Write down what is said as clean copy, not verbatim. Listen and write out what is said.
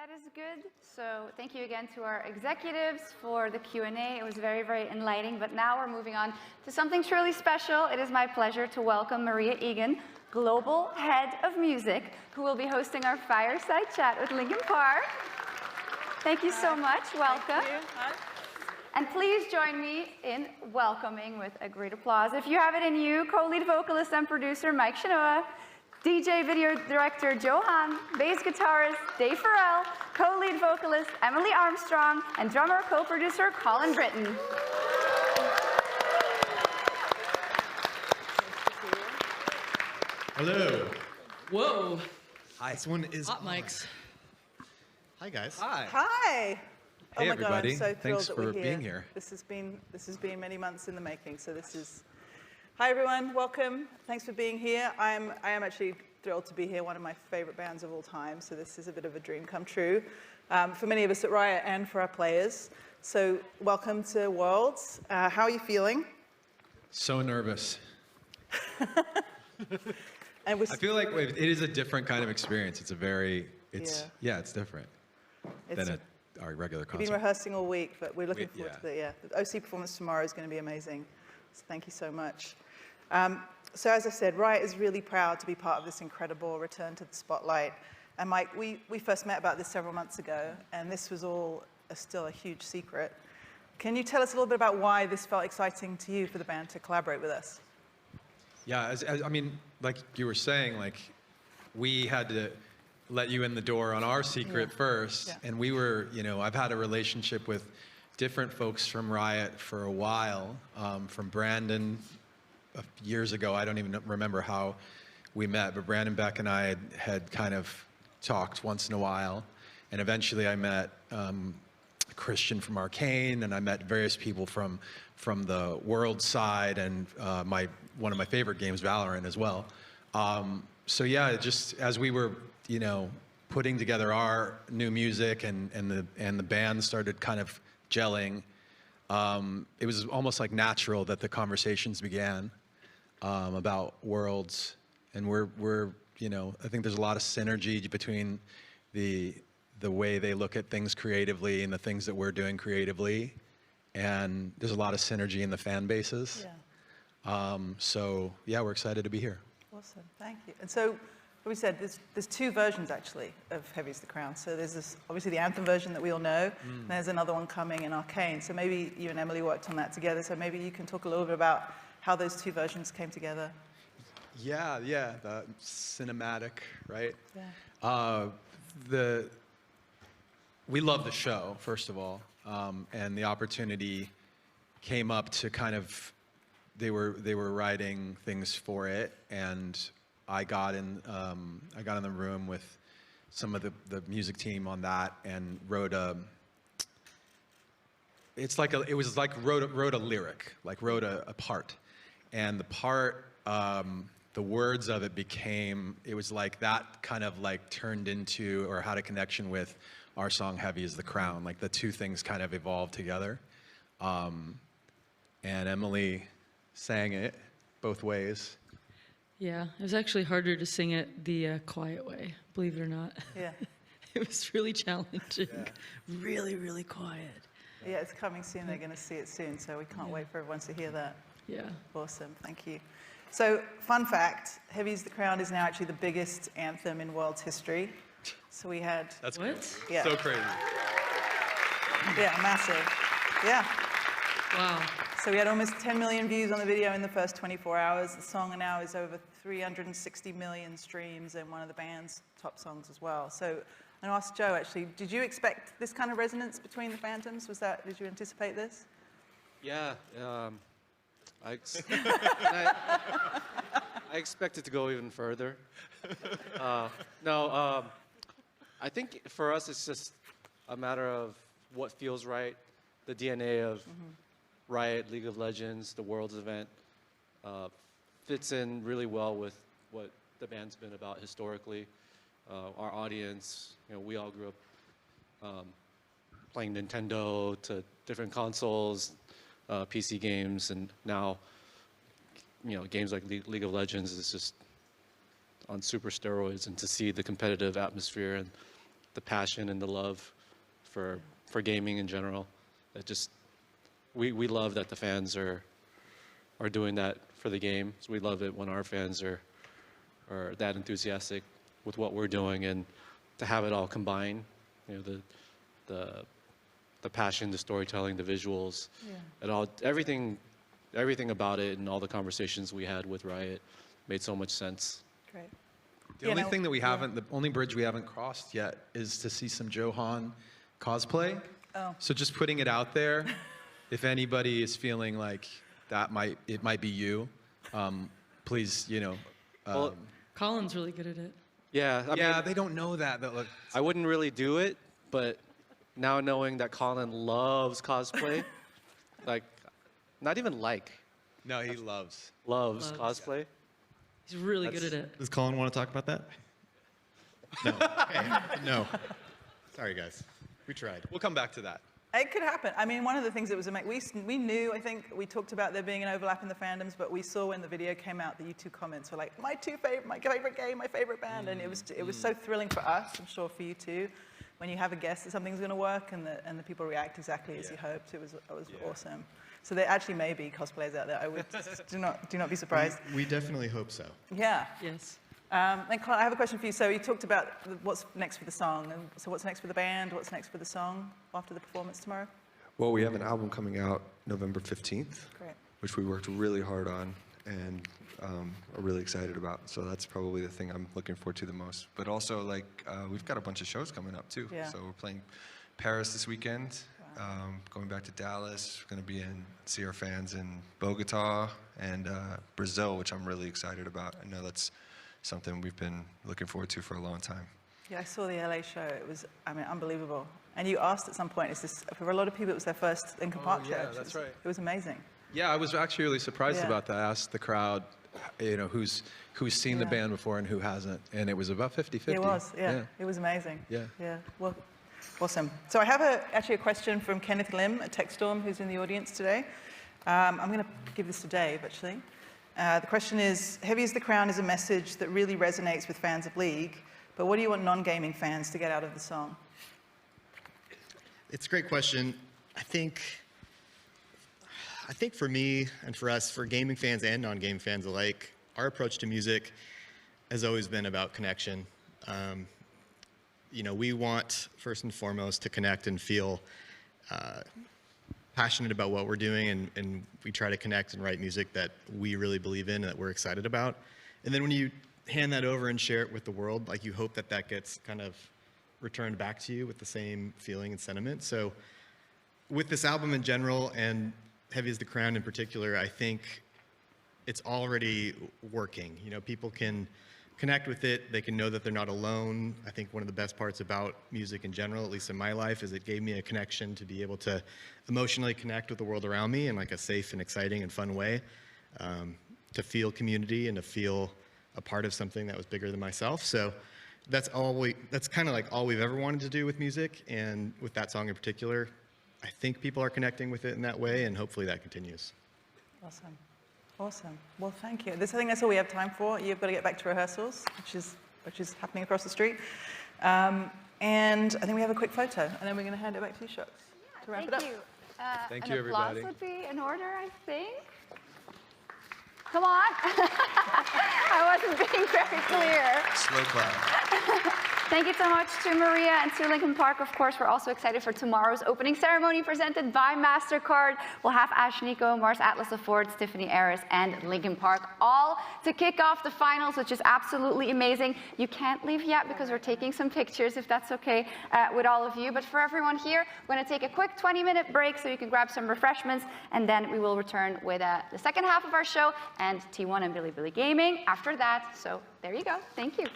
That is good. So thank you again to our executives for the Q&A. It was very, very enlightening. But now we're moving on to something truly special. It is my pleasure to welcome Maria Egan, Global Head of Music, who will be hosting our fireside chat with Linkin Park. Thank you so much. Welcome. Thank you. Hi. And please join me in welcoming with a great applause, if you have it in you, co-lead vocalist and producer Mike Shinoa, DJ video director Johan, bass guitarist Dave Farrell, co-lead vocalist Emily Armstrong, and drummer co-producer Colin Britton. Hello. Whoa. Hi. This one is Hot mics. Hi guys. Hi. Hey Oh my everybody. God, I'm so thrilled Thanks that for we're here. being here. This has been many months in the making. So this is. Hi everyone. Welcome. Thanks for being here. I am actually thrilled to be here. One of my favorite bands of all time. So this is a bit of a dream come true for many of us at Riot and for our players. So welcome to Worlds. How are you feeling? So nervous. And I feel like it is a different kind of experience. It's it's different than our regular concert. We've been rehearsing all week, but we're looking forward to the OC performance tomorrow is going to be amazing. So thank you so much. So as I said, Riot is really proud to be part of this incredible return to the spotlight. And Mike, we first met about this several months ago, and this was all still a huge secret. Can you tell us a little bit about why this felt exciting to you for the band to collaborate with us? Yeah, I mean, like you were saying, like we had to let you in the door on our secret first, and we were, I've had a relationship with different folks from Riot for a while, from Brandon years ago. I don't even remember how we met, but Brandon Beck and I had kind of talked once in a while, and eventually I met Christian from Arcane, and I met various people from the world side, and one of my favorite games, Valorant, as well. So yeah, just as we were, putting together our new music and the band started kind of gelling, it was almost like natural that the conversations began about Worlds, and we're I think there's a lot of synergy between the way they look at things creatively and the things that we're doing creatively, and there's a lot of synergy in the fan bases. So yeah, we're excited to be here. Awesome, thank you. And so, we said there's two versions actually of Heavy's the Crown. So there's this, obviously the anthem version that we all know, and there's another one coming in Arcane. So maybe you and Emily worked on that together. So maybe you can talk a little bit about how those two versions came together. Yeah, the cinematic, right? Yeah. We love the show, first of all, and the opportunity came up to kind of, they were writing things for it, and I got in the room with some of the music team on that and wrote a lyric, like wrote a part, and the part, the words of it became, it was like that kind of like turned into or had a connection with our song Heavy is the Crown. Like the two things kind of evolved together, and Emily sang it both ways. Yeah, it was actually harder to sing it the quiet way, believe it or not. Yeah. It was really challenging. Really, really quiet. Yeah, it's coming soon. They're going to see it soon, so we can't wait for everyone to hear that. Yeah. Awesome, thank you. So, fun fact, Heavy's the Crown is now actually the biggest anthem in World's history. So we had... That's what? Crazy. So crazy. Yeah, massive. Yeah. Wow. So we had almost 10 million views on the video in the first 24 hours. The song now is over 360 million streams and one of the band's top songs as well. So I'm going to ask Joe, actually, did you expect this kind of resonance between the Phantoms? Did you anticipate this? Yeah, I expected to go even further. I think for us it's just a matter of what feels right, the DNA of Riot, League of Legends, the Worlds event fits in really well with what the band's been about historically. Our audience, we all grew up playing Nintendo to different consoles, PC games, and now, games like League of Legends is just on super steroids, and to see the competitive atmosphere and the passion and the love for gaming in general. It just, we love that the fans are doing that for the game. So we love it when our fans are that enthusiastic with what we're doing, and to have it all combined, you know, the passion, the storytelling, the visuals, and everything about it, and all the conversations we had with Riot made so much sense. Great. The only thing that we haven't, the only bridge we haven't crossed yet is to see some Johan cosplay. Oh. So just putting it out there, if anybody is feeling like it might be you, please, you know. Well, Colin's really good at it. Yeah, I mean, they don't know that. Look, I wouldn't really do it, but now knowing that Colin loves cosplay, like, not even like. no, he loves. Loves cosplay. He's really good at it. Does Colin want to talk about that? No. Okay. No. Sorry, guys. We tried. We'll come back to that. It could happen. I mean, one of the things that was amazing, we knew, I think, we talked about there being an overlap in the fandoms, but we saw when the video came out, the YouTube comments were like, my favorite game, my favorite band, and it was so thrilling for us, I'm sure for you too, when you have a guess that something's going to work and the people react exactly as you hoped. It was awesome. So there actually may be cosplayers out there. I would do not be surprised. We definitely hope so. Yeah. Yes. And Clive, I have a question for you. So you talked about what's next for the song. And so what's next for the band? What's next for the song after the performance tomorrow? Well, we have an album coming out November 15th, Great. which we worked really hard on and are really excited about. So that's probably the thing I'm looking forward to the most. But also, like, we've got a bunch of shows coming up, too. Yeah. So we're playing Paris this weekend, going back to Dallas. We're going to see our fans in Bogota and Brazil, which I'm really excited about. I know that's something we've been looking forward to for a long time. Yeah, I saw the LA show. It was, I mean, unbelievable. And you asked at some point, is this, for a lot of people, it was their first Linkin Park show. yeah, that's right. It was amazing. Yeah, I was actually really surprised Yeah. about that. I asked the crowd, you know, who's seen the band before and who hasn't, and it was about 50-50. It was, yeah. It was amazing. Yeah. Yeah. Well, awesome. So I have actually a question from Kenneth Lim at TechStorm, who's in the audience today. I'm going to give this to Dave, actually. The question is, Heavy as the Crown is a message that really resonates with fans of League, but what do you want non-gaming fans to get out of the song? It's a great question. I think for me and for us, for gaming fans and non-gaming fans alike, our approach to music has always been about connection. You know, we want, first and foremost, to connect and feel passionate about what we're doing, and we try to connect and write music that we really believe in and that we're excited about. And then when you hand that over and share it with the world, like, you hope that that gets kind of returned back to you with the same feeling and sentiment. So with this album in general, and Heavy as the Crown in particular, I think it's already working. You know, people can connect with it. They can know that they're not alone. I think one of the best parts about music in general, at least in my life, is it gave me a connection to be able to emotionally connect with the world around me in like a safe and exciting and fun way, to feel community and to feel a part of something that was bigger than myself. So that's kind of like all we've ever wanted to do with music, and with that song in particular, I think people are connecting with it in that way, and hopefully that continues. Awesome. Awesome. Well, thank you. I think that's all we have time for. You've got to get back to rehearsals, which is happening across the street. And I think we have a quick photo, and then we're going to hand it back to you, Shucks, to wrap it up. Thank you. Thank an you, applause everybody. would be in order, I think. Come on. I wasn't being very clear. Slow clap. Thank you so much to Maria and to Linkin Park. Of course, we're also excited for tomorrow's opening ceremony presented by MasterCard. We'll have Ash Nico, Mars Atlas of Ford, Tiffany Aris, and Linkin Park all to kick off the finals, which is absolutely amazing. You can't leave yet because we're taking some pictures, if that's okay with all of you. But for everyone here, we're going to take a quick 20-minute break so you can grab some refreshments, and then we will return with the second half of our show and T1 and Billy Billy Gaming after that. So there you go. Thank you.